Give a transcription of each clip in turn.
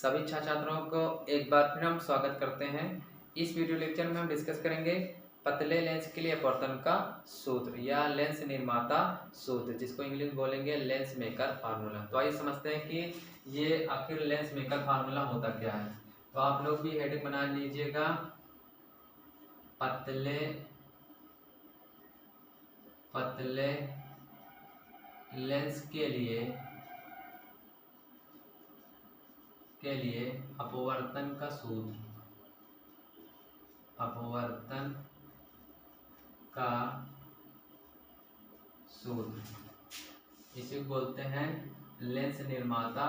सभी छात्रों को एक बार फिर हम स्वागत करते हैं। इस वीडियो लेक्चर में हम डिस्कस करेंगे पतले लेंस के लिए अपवर्तन का सूत्र या लेंस निर्माता सूत्र, जिसको इंग्लिश में बोलेंगे लेंस मेकर फार्मूला। तो आइए समझते हैं कि ये आखिर लेंस मेकर फार्मूला होता क्या है। तो आप लोग भी हेडिंग बना लीजिएगा, पतले पतले लेंस के लिए अपवर्तन का सूत्र, अपवर्तन का सूत्र, इसे बोलते हैं लेंस निर्माता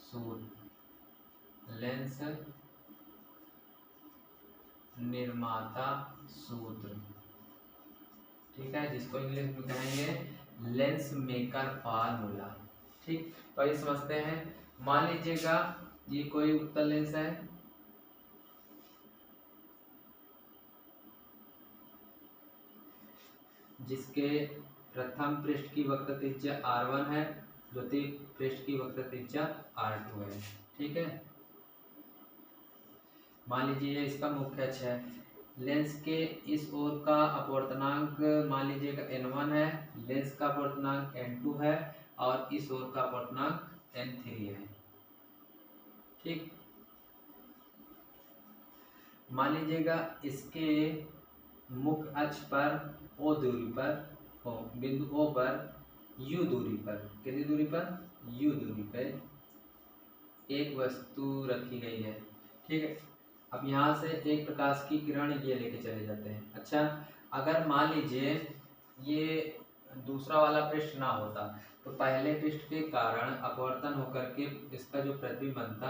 सूत्र, लेंस निर्माता सूत्र, ठीक है, जिसको इंग्लिश में कहेंगे लेंस मेकर फार्मूला। ठीक, तो आइए समझते हैं। मान लीजिएगा ये कोई उत्तल लेंस है, जिसके प्रथम पृष्ठ की वक्र त्रिज्या R1 है, द्वितीय पृष्ठ की वक्र त्रिज्या R2 है। ठीक है, मान लीजिए ये इसका मुख्य अक्ष है। लेंस के इस ओर का अपवर्तनांक मान लीजिएगा n1 है, लेंस का अपवर्तनांक n2 है और इस ओर का अपवर्तनांक n3 है। ठीक, मान लीजिएगा इसके मुख्य अक्ष पर O दूरी पर, बिंदु O पर U दूरी पर, कितनी दूरी पर? U दूरी पर एक वस्तु रखी गई है। ठीक है, अब यहाँ से एक प्रकाश की किरण ये लेके चले जाते हैं। अच्छा, अगर मान लीजिए ये दूसरा वाला पृष्ठ ना होता तो पहले पृष्ठ के कारण अपवर्तन होकर के इसका जो प्रतिबिंब बनता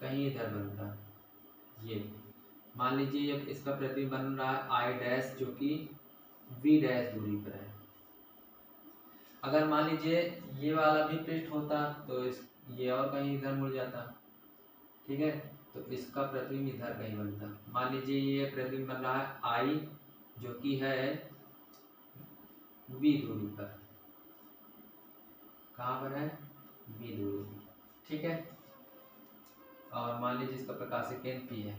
कहीं इधर बनता। ये मान लीजिए अब इसका प्रतिबिंब बन रहा है आई डैश, जो कि वी डैश दूरी पर है। अगर मान लीजिए ये वाला भी पृष्ठ होता तो ये और कहीं इधर मुड़ जाता। ठीक है, तो इसका प्रतिबिंब इधर कहीं बनता। मान लीजिए ये प्रतिबिंब बन रहा है आई, जो कि है वी दूरी पर। कहाँ पर है? वी दूरी। ठीक है, और मान लीजिए इसका प्रकाशिक केंद्र पी है।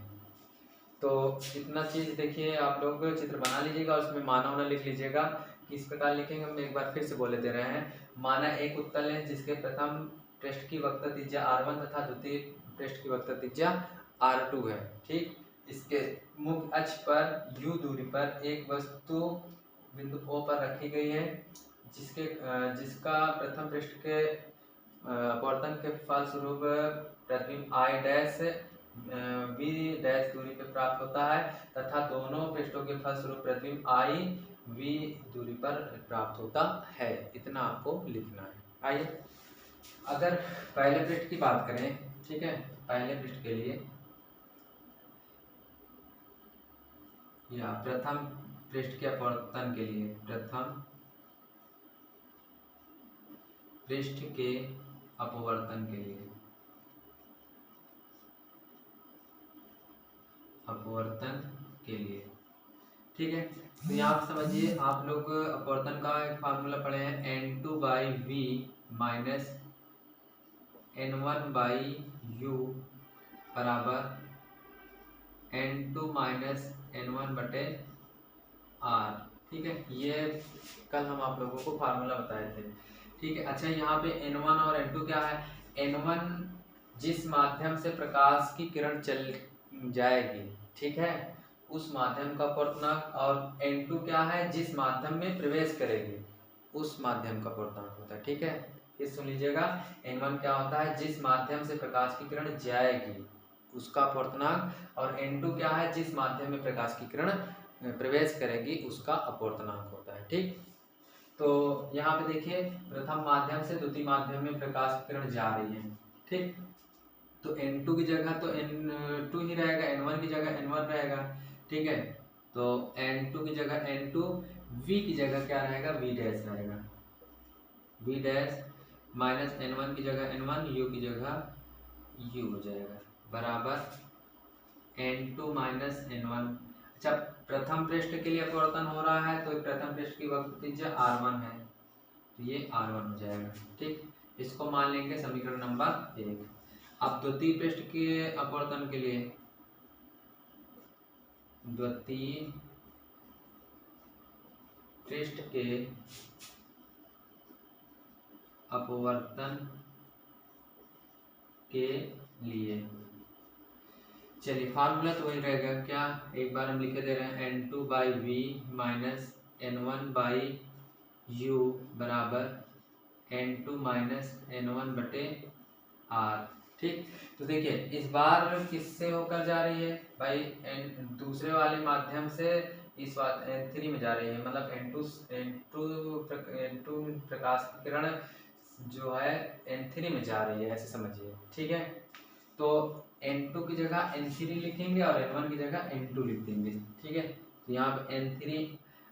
तो इतना चीज देखिए, आप लोग चित्र बना लीजिएगा और उसमें माना होना लिख लीजिएगा। किस प्रकार लिखेंगे हम एक बार फिर से बोले दे रहे हैं। माना एक उत्तल है जिसके प्रथम पृष्ठ की वक्र त्रिज्या R1 तथा द्वितीय पृष्ठ की वक्र त्रिज्या R2 है। ठीक, इसके मुख्य अक्ष पर U दूरी पर एक वस्तु बिंदु O पर रखी गई है, जिसका प्रथम पृष्ठ के अपवर्तन के फलस्वरूप प्रतिबिंब I डैश वी डैश दूरी पर प्राप्त होता है तथा दोनों पृष्ठों के फलस्वरूप प्रतिबिंब I वी दूरी पर प्राप्त होता है। इतना आपको लिखना है। आइए, अगर पहले पृष्ठ की बात करें, ठीक है, पहले पृष्ठ के लिए या प्रथम पृष्ठ के अपवर्तन के लिए, प्रथम पृष्ठ के अपवर्तन के लिए, अपवर्तन के लिए, ठीक है, तो यहाँ समझिए आप लोग अपवर्तन का एक फार्मूला पढ़े हैं, n2 by V minus n1 by U बराबर n2 माइनस n1 बटे r। ठीक है, ये कल हम आप लोगों को फार्मूला बताए थे। ठीक है, अच्छा यहाँ पे n1 और n2 क्या है? n1 जिस माध्यम से प्रकाश की किरण चल जाएगी, ठीक है, उस माध्यम का अपवर्तनांक, और n2 क्या है? जिस माध्यम में प्रवेश करेगी उस माध्यम का अपवर्तनांक होता है। ठीक है, फिर सुन लीजिएगा, n1 क्या होता है? जिस माध्यम से प्रकाश की किरण जाएगी उसका अपवर्तनांक, और n2 क्या है? जिस माध्यम में प्रकाश की किरण प्रवेश करेगी उसका अपवर्तनांक होता है। ठीक, तो यहाँ पे देखिए प्रथम माध्यम से द्वितीय माध्यम में प्रकाश की किरण जा रही है। ठीक, तो n2 की जगह तो n2 ही रहेगा, n1 की जगह n1 रहेगा। ठीक है, तो n2 की जगह n2, v की जगह क्या रहेगा? v डैश रहेगा, v डैश माइनस n1 की जगह n1, u की जगह u हो जाएगा, बराबर n2 माइनस n1। अच्छा, प्रथम पृष्ठ के लिए अपवर्तन हो रहा है तो प्रथम पृष्ठ की वक्र त्रिज्या R1 है, तो ये R1 हो जाएगा। ठीक, इसको मान लेंगे समीकरण नंबर 1। अब द्वितीय पृष्ठ के अपवर्तन के लिए द्वितीय पृष्ठ के अपवर्तन के लिए चलिए फार्मूला तो वही रहेगा क्या, एक बार हम लिखे दे रहे हैं N2 by V minus N1 by U बराबर N2 माइनस N1 बटे आर। ठीक, तो देखिए इस बार किससे होकर जा रही है भाई, दूसरे वाले माध्यम से इस बात N3 में जा रही है, मतलब N2 प्रकाश की किरण जो है N3 में जा रही है, ऐसे समझिए। ठीक है, तो N2 की जगह N3 लिखेंगे और N1 की जगह N2 लिख देंगे। ठीक है, तो यहाँ पे N3,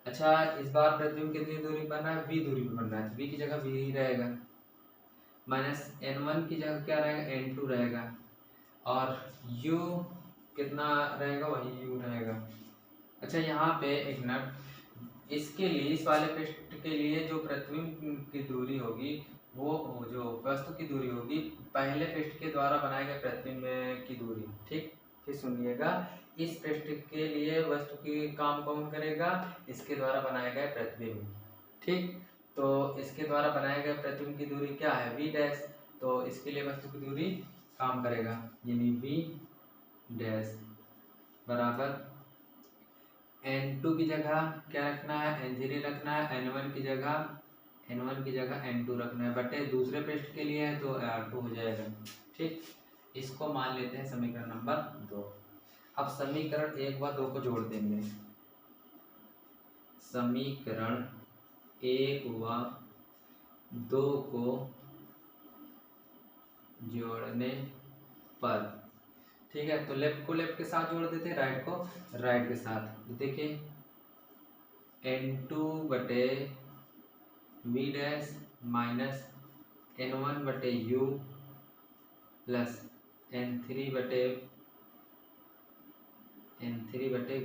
अच्छा इस बार प्रतिबिंब कितनी दूरी पर बन रहा है, V दूरी पर बन रहा है, तो V की जगह V ही रहेगा, माइनस N1 की जगह क्या रहेगा, N2 रहेगा, और U कितना रहेगा, वही U रहेगा। अच्छा यहाँ पे एक मिनट, इसके लिए इस वाले पृष्ठ के लिए जो प्रतिबिंब की दूरी होगी वो जो वस्तु की दूरी होगी पहले पृष्ठ के द्वारा बनाए गए प्रतिबिंब की दूरी। ठीक, फिर सुनिएगा, इस पृष्ठ के लिए वस्तु की काम कौन करेगा, इसके द्वारा बनाए गए प्रतिबिंब। ठीक, तो इसके द्वारा बनाए गए प्रतिबिंब की दूरी क्या है, v डैश, तो इसके लिए वस्तु की दूरी काम करेगा, यानी v डैश बराबर N2 की जगह क्या रखना है, N3 रखना है, N1 की जगह N2 रखना है, बटे दूसरे पृष्ठ के लिए है तो R2 हो जाएगा। ठीक, इसको मान लेते हैं समीकरण नंबर 2। अब समीकरण 1 व 2 को जोड़ देंगे। समीकरण 1 व 2 को जोड़ने पर, ठीक है, तो लेफ्ट को लेफ्ट के साथ जोड़ देते हैं, राइट को राइट के साथ। तो देखिए N2 बटे V डैश माइनस N1 बटे U प्लस N3 बटे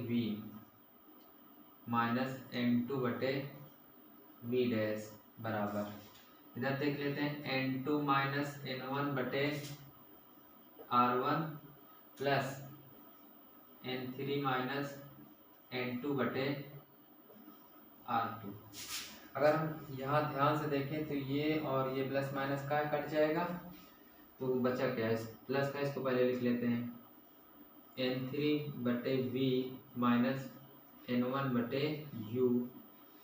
V माइनस N2 बटे V डैश बराबर, इधर देख लेते हैं N2 माइनस N1 बटे R1 plus N3 minus N2 बटे R2। अगर हम यहाँ ध्यान से देखें तो ये और ये प्लस माइनस का कट जाएगा, तो बचा क्या है, प्लस का इसको पहले लिख लेते हैं, N3 बटे V माइनस N1 बटे U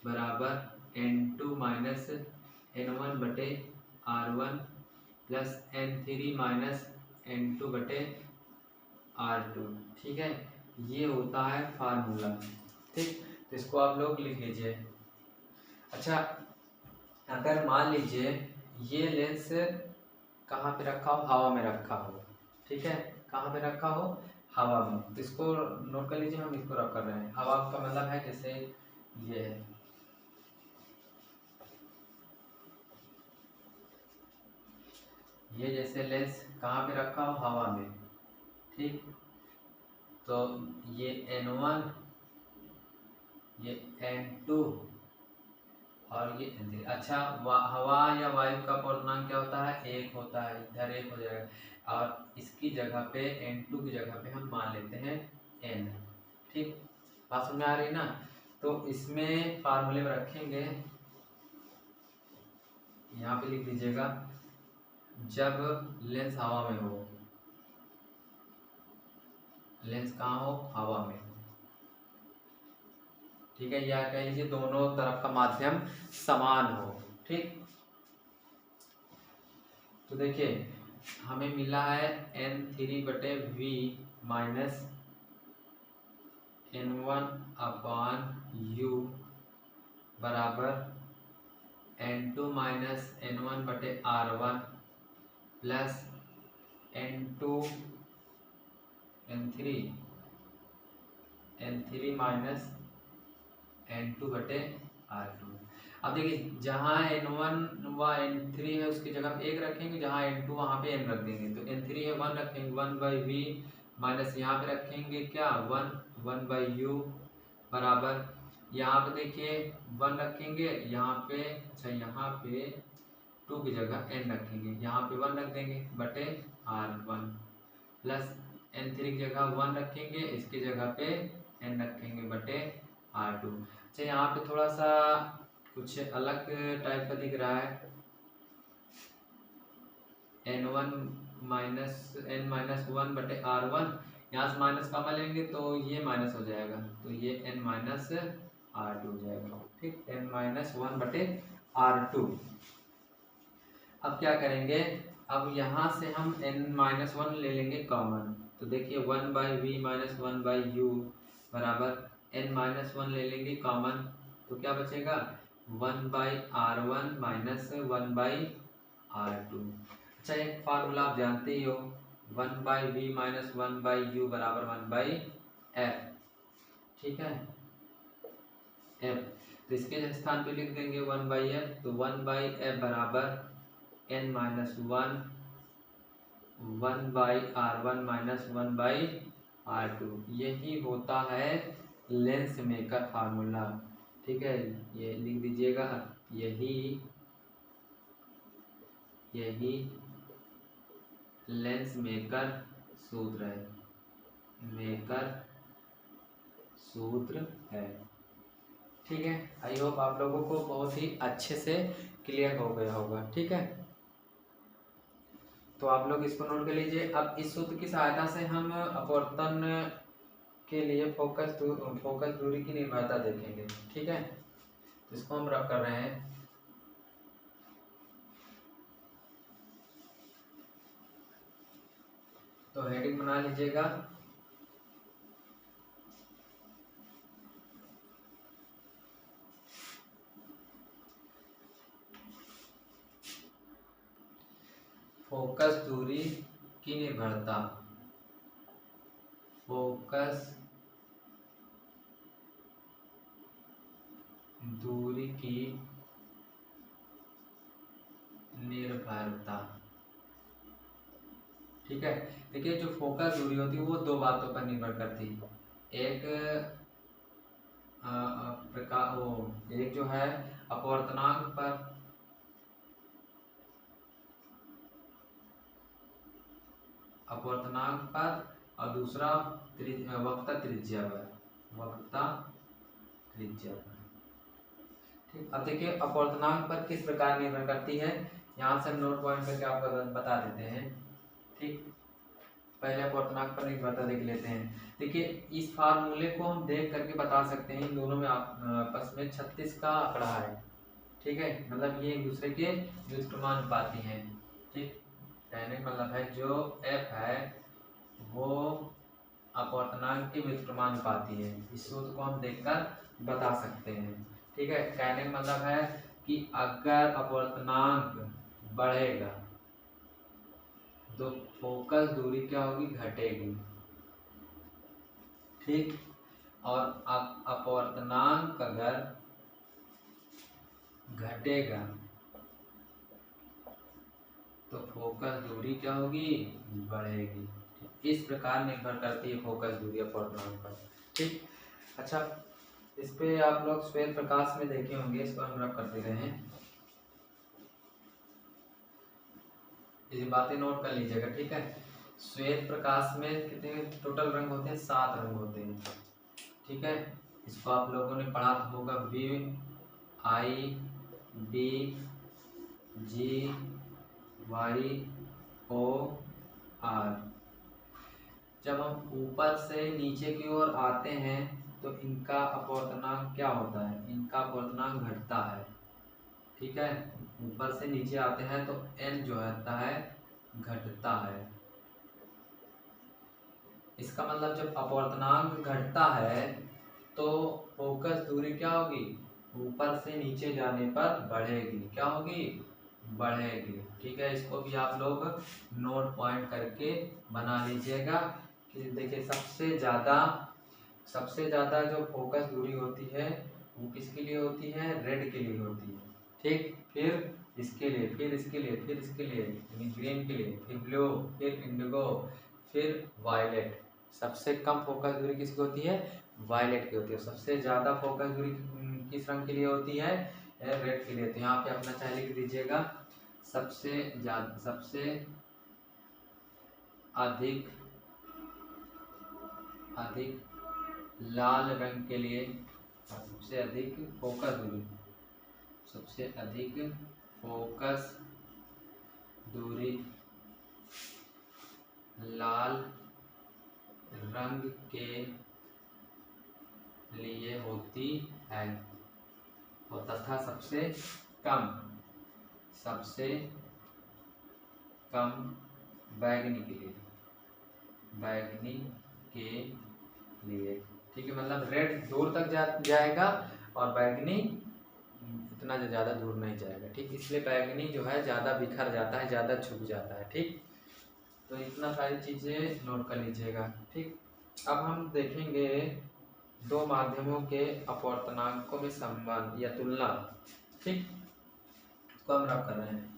बराबर N2 माइनस N1 बटे R1 plus N3 minus N2 बटे R2। ठीक है, ये होता है फार्मूला। ठीक, तो इसको आप लोग लिख लीजिए। अच्छा, अगर मान लीजिए ये लेंस कहाँ पे रखा हो, हवा में रखा हो, ठीक है, कहाँ पे रखा हो, हवा में, तो इसको नोट कर लीजिए, हम इसको रख कर रहे हैं, हवा का मतलब है जैसे ये है, ये जैसे लेंस कहाँ पे रखा हो, हवा में। ठीक, तो ये N1, ये N2 और ये N3। अच्छा, हवा या वायु का पूर्णांक क्या होता है, 1 होता है, इधर 1 हो जाएगा, और इसकी जगह पे N2 की जगह पे हम मान लेते हैं N। ठीक, बात समझ में आ रही ना, तो इसमें फार्मूले में रखेंगे, यहाँ पे लिख दीजिएगा, जब लेंस हवा में हो, लेंस कहाँ हो, हवा में, ठीक है, या कह लीजिए दोनों तरफ का माध्यम समान हो। ठीक, तो देखिए हमें मिला है N3 बटे V माइनस N1 अपान U बराबर N2 माइनस N1 बटे R1 plus N3 minus N2 बटे R2। अब देखिए जहाँ N1 व N3 है उसकी जगह पे 1 रखेंगे, जहाँ N2 वहाँ पे N रख देंगे, तो N3 है 1 रखेंगे, 1 बाई V माइनस यहाँ पे रखेंगे क्या 1 बाई U बराबर, यहाँ पे देखिए 1 रखेंगे, यहाँ पे, अच्छा यहाँ पे 2 की जगह N रखेंगे, यहाँ पे 1 रख देंगे बटे R1 प्लस N3 की जगह 1 रखेंगे, इसकी जगह पे N रखेंगे बटे R2। अच्छा यहाँ पे थोड़ा सा कुछ अलग टाइप का दिख रहा है, N1 N-1 बटे R1, यहाँ से माइनस कॉमन लेंगे तो ये माइनस हो जाएगा, तो ये N माइनस R2 हो जाएगा। ठीक, N-1 बटे R2। अब क्या करेंगे, अब यहाँ से हम N-1 ले लेंगे कॉमन, तो देखिए 1/v माइनस 1/u बराबर N-1 ले लेंगे कॉमन, तो क्या बचेगा 1/R1 माइनस 1/R2। अच्छा एक फार्मूला आप जानते ही हो, 1/v माइनस 1/u बराबर 1/f। ठीक है, f, तो इसके स्थान पे लिख देंगे 1/f, तो 1/f बराबर N-1 1/R1 माइनस 1/R2। यही होता है लेंस मेकर फार्मूला। ठीक है, ये लिख दीजिएगा, यही लेंस मेकर सूत्र है, मेकर सूत्र है। ठीक है, आई होप आप लोगों को बहुत ही अच्छे से क्लियर हो गया होगा। ठीक है, तो आप लोग इसको नोट कर लीजिए। अब इस सूत्र की सहायता से हम अपवर्तन के लिए फोकस दूरी की निर्भरता देखेंगे। ठीक है, तो इसको हम रख कर रहे हैं, तो हेडिंग बना लीजिएगा, फोकस दूरी की निर्भरता। फोकस दूरी की निर्भरता। ठीक है, देखिए जो फोकस दूरी होती है वो दो बातों पर निर्भर करती है, एक प्रकार वो एक जो है अपवर्तनांक पर, और दूसरा वक्रता त्रिज्या पर। ठीक, अब देखिए अपवर्तनांक पर किस प्रकार निर्भर करती है, यहाँ से हम नोट पॉइंट करके आपको बता देते हैं। ठीक, पहले अपवर्तनांक पर निर्भरता देख लेते हैं। देखिए इस फार्मूले को हम देख करके बता सकते हैं, इन दोनों में आपस में 36 का आंकड़ा है। ठीक है, मतलब ये एक दूसरे के व्युत्क्रमानुपाती हैं। ठीक, कहने का मतलब है जो f है वो अपवर्तनांक के व्युत्क्रमानुपाती है। इस सूत्र को हम देखकर बता सकते हैं। ठीक है, कहने का मतलब है कि अगर अपवर्तनांक बढ़ेगा तो फोकस दूरी क्या होगी, घटेगी। ठीक, और अपवर्तनांक अगर घटेगा तो फोकस दूरी क्या होगी, बढ़ेगी। इस प्रकार निर्भर करती है फोकस दूरी अपवर्तनांक पर। ठीक, अच्छा इस पे आप लोग श्वेत प्रकाश में देखे होंगे, इसको हम रख करते रहे हैं, ये बातें नोट कर लीजिएगा। ठीक है, श्वेत प्रकाश में कितने टोटल रंग होते हैं, 7 रंग होते हैं। ठीक है, इसको आप लोगों ने पढ़ा होगा, VIBGYOR। जब हम ऊपर से नीचे की ओर आते हैं तो इनका अपवर्तनांक क्या होता है, इनका अपवर्तनांक घटता है। ठीक है, ऊपर से नीचे आते हैं तो n जो होता है घटता है। इसका मतलब जब अपवर्तनांक घटता है तो फोकस दूरी क्या होगी, ऊपर से नीचे जाने पर बढ़ेगी। क्या होगी, बढ़ेगी। ठीक है, इसको भी आप लोग नोट पॉइंट करके बना लीजिएगा कि देखिए सबसे ज़्यादा जो फोकस दूरी होती है वो किसके लिए होती है, रेड के लिए होती है। ठीक, फिर इसके लिए, फिर इसके लिए, फिर इसके लिए यानी ग्रीन के लिए, फिर ब्लू, फिर इंडिगो, फिर वायलेट। सबसे कम फोकस दूरी किसकी होती है, वायलेट की होती है। सबसे ज़्यादा फोकस दूरी किस रंग के लिए होती है, रेड के लिए। तो यहाँ पे अपना चाहे लिख दीजिएगा, सबसे अधिक लाल रंग के लिए सबसे अधिक फोकस दूरी लाल रंग के लिए होती है और तथा सबसे कम बैगनी के लिए। ठीक है, मतलब रेड दूर तक जाएगा और बैगनी इतना ज़्यादा दूर नहीं जाएगा। ठीक, इसलिए बैगनी जो है ज़्यादा बिखर जाता है, ज़्यादा छुप जाता है। ठीक, तो इतना सारी चीज़ें नोट कर लीजिएगा। ठीक, अब हम देखेंगे दो माध्यमों के अपवर्तनांकों में संबंध या तुलना। ठीक, इसको हम रब कर रहे हैं।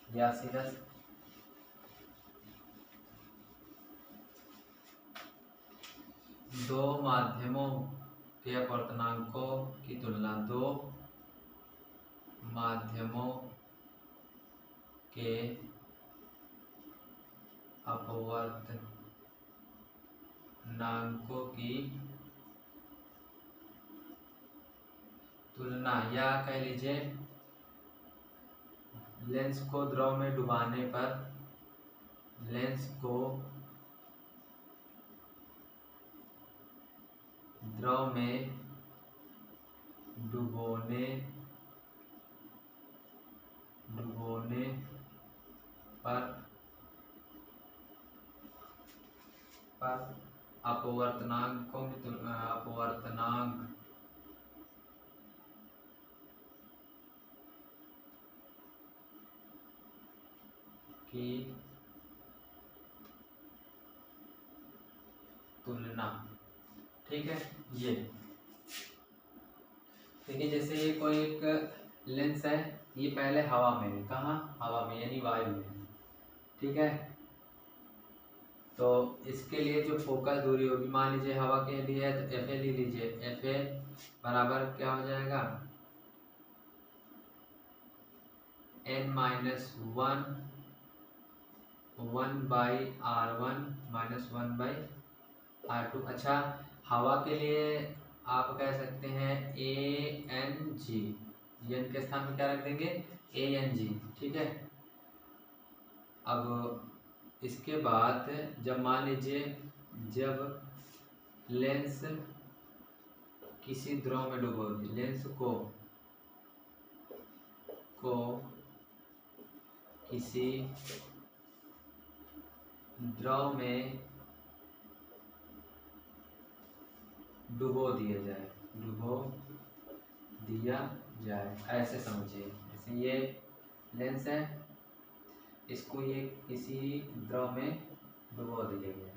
ग्यासीनस दो माध्यमों के अपवर्तनांकों की तुलना। दो माध्यमों के अपवर्तनांकों की तुलना, या कह लीजिए लेंस को द्रव में डुबाने पर द्रव में डुबोने पर अपवर्तनांक की तुलना। ठीक है, ये देखिए जैसे ये कोई एक लेंस है, ये पहले हवा में है। कहाँ? हवा में, यानी वायु में। ठीक है, तो इसके लिए जो फोकस दूरी होगी, मान लीजिए हवा के लिए है तो एफ ए ले लीजिए। एफ ए बराबर क्या हो जाएगा? n-1/r1 - 1/r2। अच्छा, हवा के लिए आप कह सकते हैं ANG, एन के स्थान में क्या रख देंगे? ANG। ठीक है, अब इसके बाद जब मान लीजिए जब लेंस किसी द्रव में डूबोगे, लेंस को किसी द्रव में डुबो दिया जाए, ऐसे समझिए। जैसे ये लेंस है, इसको ये किसी द्रव में डुबो दिया गया।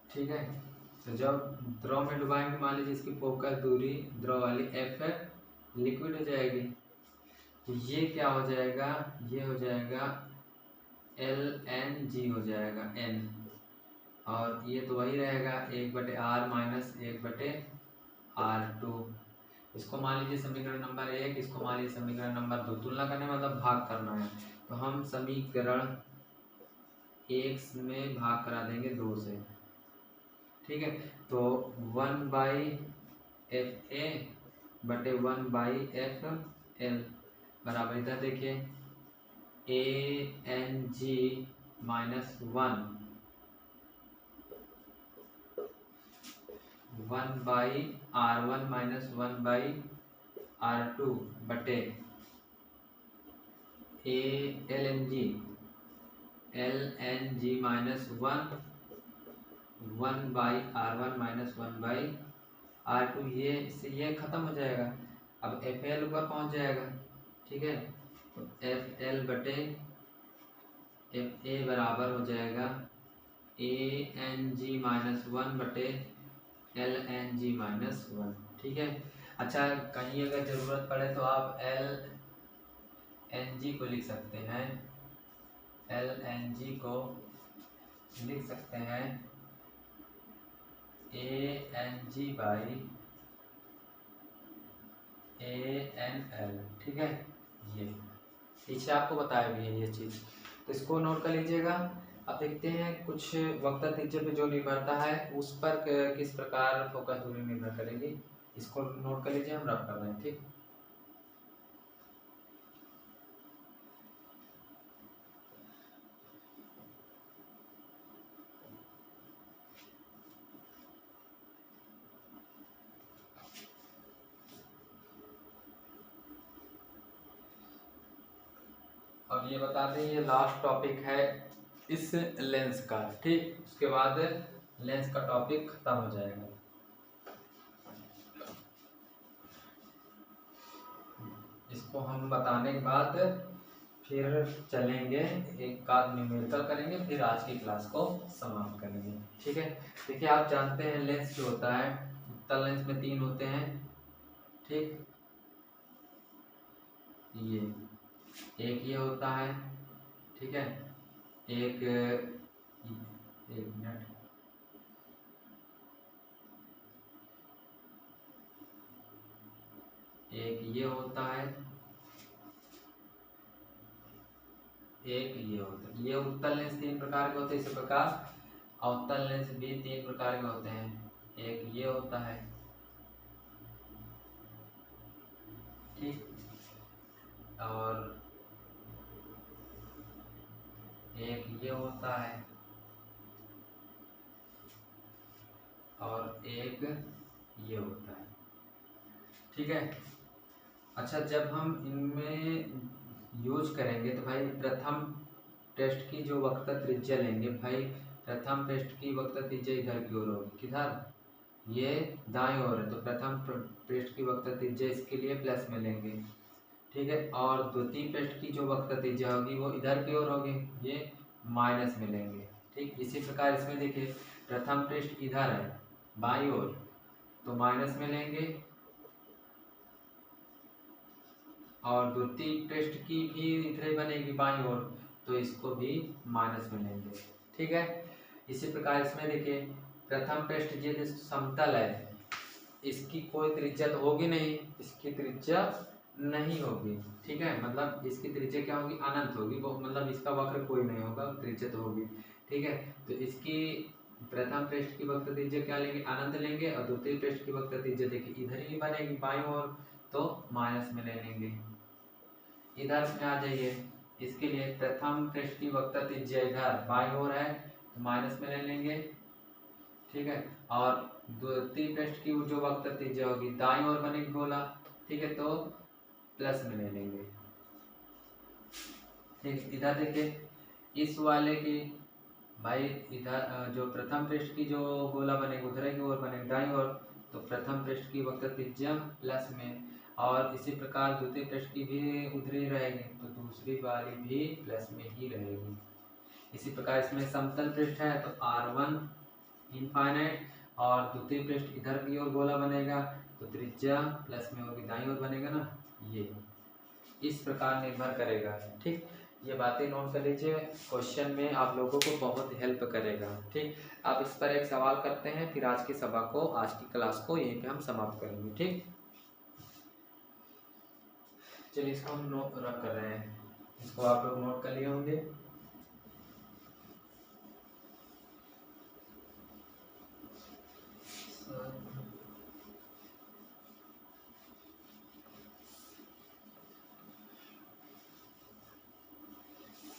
ठीक है, तो जब द्रव में डुबाएंगे, मान लीजिए इसकी फोकस दूरी द्रव वाली एफ है, लिक्विड हो जाएगी। तो ये क्या हो जाएगा? ये हो जाएगा LNG हो जाएगा, N, और ये तो वही रहेगा 1/r - 1/r2। इसको मान लीजिए समीकरण नंबर 1, इसको मान लीजिए समीकरण नंबर 2। तुलना करने मतलब भाग करना है, तो हम समीकरण 1 में भाग करा देंगे 2 से। ठीक है, तो 1/FA/1/FL बराबर, इधर देखिए ANG - 1/r1 - 1/r2 बटे LNG - 1/r1 - 1/r2। ये इससे ये खत्म हो जाएगा। अब FL ऊपर पहुंच जाएगा। ठीक है, तो FL बटे FA बराबर हो जाएगा ANG - 1 बटे LNG - 1। ठीक है, अच्छा कहीं अगर ज़रूरत पड़े तो आप एन जी को लिख सकते हैं, एल एन जी को लिख सकते हैं A N G by A N L. ठीक है, ये पीछे आपको बताया भी है ये चीज़, तो इसको नोट कर लीजिएगा। अब देखते हैं कुछ वक्र त्रिज्या पे जो निर्भरता है उस पर किस प्रकार फोकस दूरी निर्भर करेगी, इसको नोट कर लीजिए, हम रफ कर रहे हैं। ठीक, और ये बता दें ये लास्ट टॉपिक है इस लेंस का। ठीक, उसके बाद लेंस का टॉपिक खत्म हो जाएगा। इसको हम बताने के बाद फिर चलेंगे, एक आध न्यूमेरिकल करेंगे, फिर आज की क्लास को समाप्त करेंगे। ठीक है, देखिए आप जानते हैं लेंस जो होता है, उत्तल लेंस में 3 होते हैं। ठीक, ये एक ये होता है, ठीक है, एक मिनट, एक ये होता है, एक ये होता है। ये उत्तल लेंस 3 प्रकार के होते हैं, इसी प्रकार अवतल लेंस भी 3 प्रकार के होते हैं। एक ये होता है, ठीक, और एक ये होता है, और एक ये होता है। ठीक है, अच्छा जब हम इनमें यूज करेंगे तो भाई प्रथम टेस्ट की जो वक्र त्रिज्या लेंगे, भाई प्रथम टेस्ट की वक्र त्रिज्या इधर की ओर होगी, किधर, ये दाईं ओर है, तो प्रथम पृष्ठ की वक्र त्रिज्या इसके लिए प्लस में लेंगे। ठीक है, और द्वितीय पृष्ठ की जो वक्र त्रिज्या होगी वो इधर की ओर होगी, ये माइनस में लेंगे। ठीक, इसी प्रकार इसमें देखिए प्रथम पृष्ठ इधर है बाईं ओर, तो माइनस में लेंगे, और द्वितीय पृष्ठ की भी इधर ही बनेगी बाईं ओर, तो इसको भी माइनस में लेंगे। ठीक है, इसी प्रकार इसमें देखिए प्रथम पृष्ठ ये जो समतल है, इसकी कोई त्रिज्या तो होगी नहीं, इसकी त्रिज्या नहीं होगी। ठीक है, मतलब इसकी त्रिज्या क्या होगी, अनंत होगी, वो मतलब इसका वक्र कोई नहीं होगा, त्रिज्या तो होगी। ठीक है, तो इसकी प्रथम पृष्ठ की वक्र त्रिज्या क्या लेंगे, अनंत लेंगे, और द्वितीय पृष्ठ की वक्र त्रिज्या देखिए इधर ही बनेगी बाईं ओर, तो माइनस में ले लेंगे। इधर में आ जाइए, इसके लिए प्रथम पृष्ठ की वक्र त्रिज्या इधर बाईं ओर है, तो माइनस में ले लेंगे। ठीक है, और द्वितीय पृष्ठ की जो वक्र त्रिज्या होगी दाईं ओर बनेगी गोला, ठीक है, तो प्लस में ले लेंगे। ठीक, इधर देखिए इस वाले की भाई इधर जो प्रथम पृष्ठ की जो गोला बनेगी उधर की ओर बनेगी दाईं ओर, तो प्रथम पृष्ठ की वक्र त्रिज्या प्लस में, और इसी प्रकार द्वितीय पृष्ठ की भी उधर ही रहेगी, तो दूसरी वाली भी प्लस में ही रहेगी। इसी प्रकार इसमें समतल पृष्ठ है तो R1 इनफाइनाइट, और द्वितीय पृष्ठ इधर की ओर गोला बनेगा, तो त्रिज्या प्लस में होगी दाईं ओर बनेगा ना, ये इस प्रकार निर्भर करेगा। ठीक, ये बातें नोट कर लीजिए, क्वेश्चन में आप लोगों को बहुत हेल्प करेगा। ठीक, आप इस पर एक सवाल करते हैं, फिर आज की सभा को, आज की क्लास को यहीं पे हम समाप्त करेंगे। ठीक, चलिए इसको हम नोट रख कर रहे हैं, इसको आप लोग नोट कर लिए होंगे।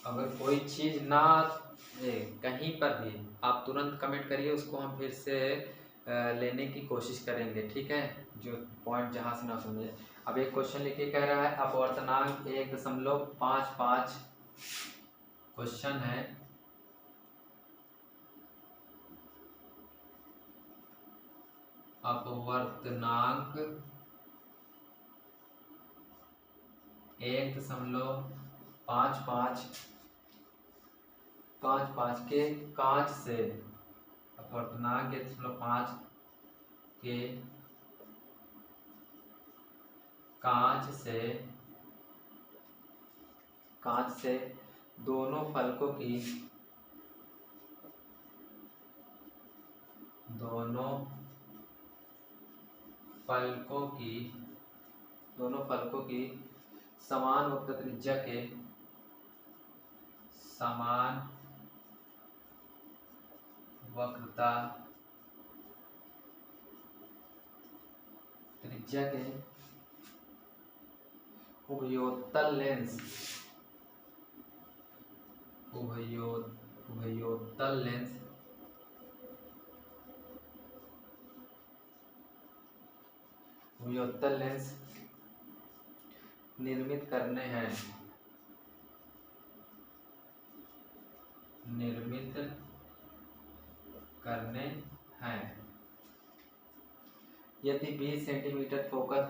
अगर कोई चीज़ ना कहीं पर भी आप तुरंत कमेंट करिए, उसको हम फिर से लेने की कोशिश करेंगे। ठीक है, जो पॉइंट जहाँ से ना समझे। अब एक क्वेश्चन लिखिए, कह रहा है अपवर्तनांक 1.55 क्वेश्चन है, अपवर्तनांक 1.55 के कांच से, अपवर्तनांक 1.5 के कांच से कांच से दोनों फलकों की समान वक्रता त्रिज्या के उभयोत्तल लेंस निर्मित करने हैं यदि 20 सेंटीमीटर फोकस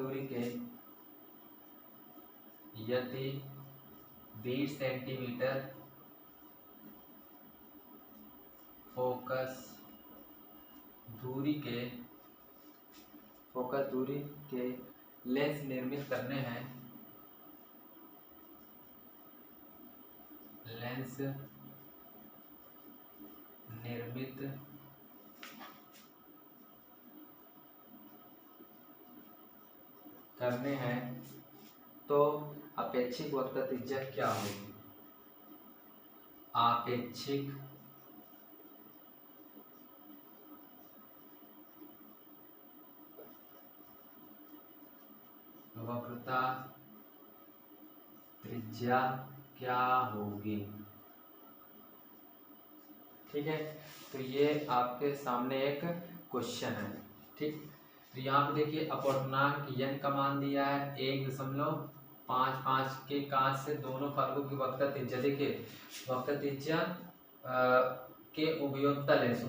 दूरी के लेंस निर्मित करने हैं तो अपेक्षित वक्रता त्रिज्या क्या होगी? अपेक्षित वक्रता त्रिज्या क्या होगी? ठीक है, तो ये आपके सामने एक क्वेश्चन है। ठीक, तो यहाँ पे देखिए अपवर्तनांक n का मान दिया है 1.55 के कांच से दोनों फलकों की वक्रता त्रिज्या। देखिए वक्रता त्रिज्या के उभयोत्तल लेंस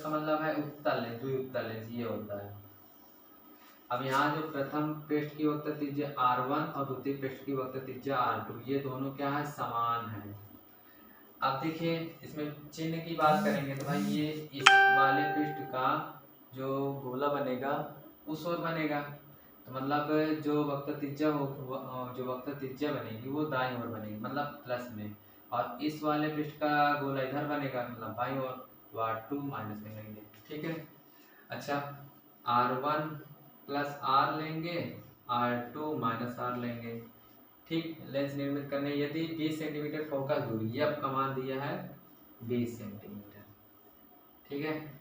का मतलब है उत्तल लेंस, द्विउत्तल लेंस ये होता है। अब यहाँ जो प्रथम पृष्ठ की वक्रता त्रिज्या r1 और द्वितीय पृष्ठ की वक्रता त्रिज्या r2, ये दोनों क्या है? समान है। अब देखिए इसमें चिन्ह की बात करेंगे तो भाई ये इस वाले पृष्ठ का जो गोला बनेगा उस ओर बनेगा, तो मतलब जो वक्रता त्रिज्या बनेगी वो दाईं ओर बनेगी, मतलब प्लस में, और इस वाले पृष्ठ का गोला इधर बनेगा मतलब बाईं ओर, तो r2 माइनस में लेंगे। ठीक है, अच्छा r1 प्लस r लेंगे, r2 माइनस r लेंगे। ठीक, लेंस निर्मित करने यदि 20 सेंटीमीटर फोकस दूरी, ये आपका मान दिया है 20 सेंटीमीटर। ठीक है,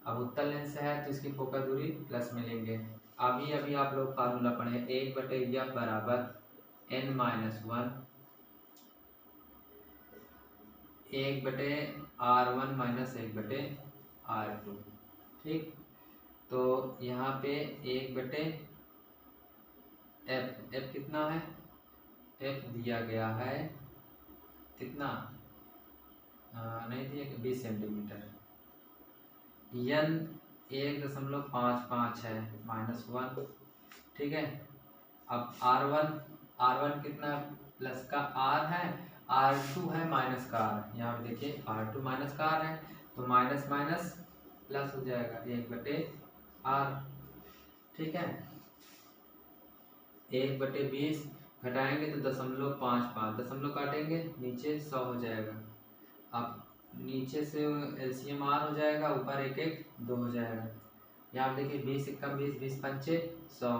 अब उत्तल लेंस है तो इसकी फोकस दूरी प्लस में लेंगे। अभी आप लोग फार्मूला पढ़े 1/f बराबर n-1 1/r1 माइनस 1/r2। ठीक, तो यहाँ पे 1/f कितना है? f दिया गया है कितना? नहीं दिया, 20 सेंटीमीटर। n 1.55 है -1। ठीक है, अब r1 कितना प्लस का r है, r2 है माइनस का r। यहाँ पे देखिए r2 माइनस का r है तो माइनस माइनस प्लस हो जाएगा 1/r। ठीक है, 1/20 घटाएंगे तो 0.55, दशमलव काटेंगे नीचे 100 हो जाएगा। अब नीचे से एलसीएम आर हो जाएगा, ऊपर 1 1 2 हो जाएगा। यहाँ देखिए 20 × 20 20 पंचे 100,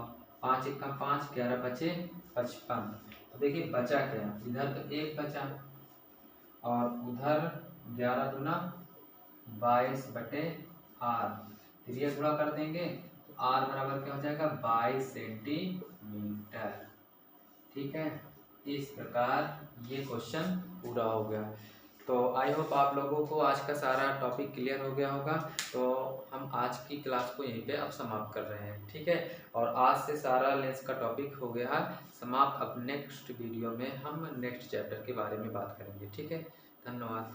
5 × 5 11 पचे 55। तो देखिए बचा क्या? इधर तो 1 बचा और उधर 11 दूना 22/r। त्रिज्या गुणा कर देंगे तो r बराबर क्या हो जाएगा? 22 सेंटीमीटर। ठीक है, इस प्रकार ये क्वेश्चन पूरा हो गया। तो आई होप आप लोगों को आज का सारा टॉपिक क्लियर हो गया होगा। तो हम आज की क्लास को यहीं पे अब समाप्त कर रहे हैं। ठीक है, और आज से सारा लेंस का टॉपिक हो गया है समाप्त। अब नेक्स्ट वीडियो में हम नेक्स्ट चैप्टर के बारे में बात करेंगे। ठीक है, धन्यवाद।